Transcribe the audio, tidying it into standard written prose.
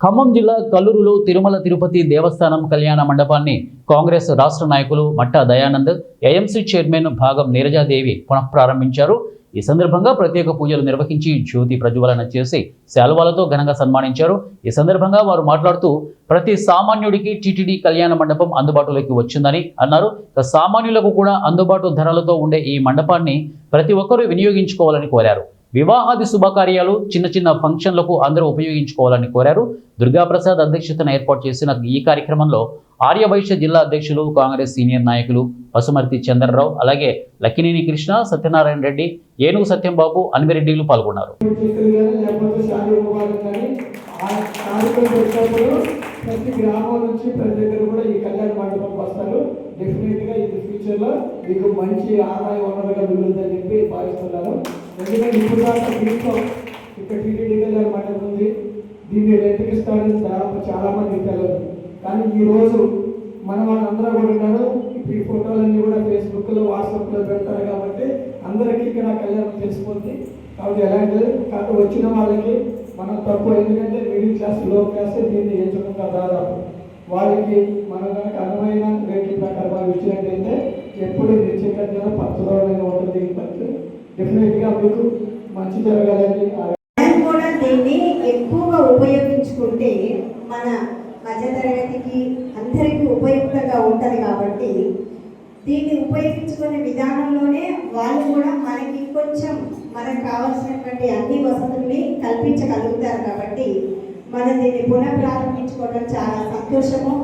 ఖమ్మం జిల్లా కల్లూరులో తిరుమల తిరుపతి దేవస్థానం కళ్యాణ మండపాన్ని కాంగ్రెస్ రాష్ట్ర నాయకులు మట్టా దయానంద్, ఏఎంసీ చైర్మన్ భాగం నీరజాదేవి పునఃప్రారంభించారు. ఈ సందర్భంగా ప్రత్యేక పూజలు నిర్వహించి జ్యోతి ప్రజ్వలన చేసి శాలువాలతో ఘనంగా సన్మానించారు. ఈ సందర్భంగా వారు మాట్లాడుతూ ప్రతి సామాన్యుడికి టీటీడీ కళ్యాణ మండపం అందుబాటులోకి వచ్చిందని అన్నారు. సామాన్యులకు కూడా అందుబాటు ధరలతో ఉండే ఈ మండపాన్ని ప్రతి ఒక్కరూ వినియోగించుకోవాలని కోరారు. వివాహాది శుభకార్యాలు, చిన్న చిన్న ఫంక్షన్లకు అందరూ ఉపయోగించుకోవాలని కోరారు. దుర్గాప్రసాద్ అధ్యక్షతన ఏర్పాటు చేసిన ఈ కార్యక్రమంలో ఆర్యవైశ్య జిల్లా అధ్యక్షులు, కాంగ్రెస్ సీనియర్ నాయకులు పసుమర్తి చంద్రరావు, అలాగే లక్కినేని కృష్ణ, సత్యనారాయణ రెడ్డి, ఏనుగు సత్యంబాబు, అన్విరెడ్డిలు పాల్గొన్నారు. ప్రతి గ్రామం నుంచి ప్రతి దగ్గర కూడా ఈ కళ్యాణ మండపం వస్తారు. డెఫినెట్గా ఇది ఫ్యూచర్లో మీకు మంచి ఆదాయ వనరుగా మిగులుతుందని చెప్పి భావిస్తున్నాను. ఎందుకంటే ఇప్పుడు దాకా దీంట్లో ఇక్కడ టీటీడీ కళ్యాణ మండపం ఉంది, దీన్ని రెంట్కి ఇస్తారని చాలా మంది తెలియదు. కానీ ఈరోజు మన వాళ్ళందరూ కూడా ఉన్నారు. ఈ ఫోటోలన్నీ కూడా ఫేస్బుక్లో, వాట్సాప్లో పెడతారు కాబట్టి అందరికీ ఇక్కడ కళ్యాణం తెలిసిపోతుంది. కాబట్టి ఎలాంటి కాదు వచ్చిన వాళ్ళకి మనం తక్కువ, ఎందుకంటే మిడిల్ క్లాస్, లో క్లాస్ దీన్ని ఎంచుకుంటారు. దాదాపు వాళ్ళకి మనం కనుక అనుమైన రేట్ల ప్రకారం ఇచ్చినట్టయితే ఎప్పుడు నిశ్చితంగా పచ్చదోడైన ఉంటుంది. డెఫినెట్గా మీకు మంచి జరగాలని కూడా దీన్ని ఎక్కువగా ఉపయోగించుకుంటే మన మధ్యతరగతికి అందరికీ ఉపయుక్తంగా ఉంటుంది. కాబట్టి దీన్ని ఉపయోగించుకునే విధానంలోనే వాళ్ళు కూడా మనకి కొంచెం మనకు కావాల్సినటువంటి అన్ని వసతుల్ని కల్పించగలుగుతారు. కాబట్టి మనం దీన్ని పునఃప్రారంభించుకోవడం చాలా సంతోషము.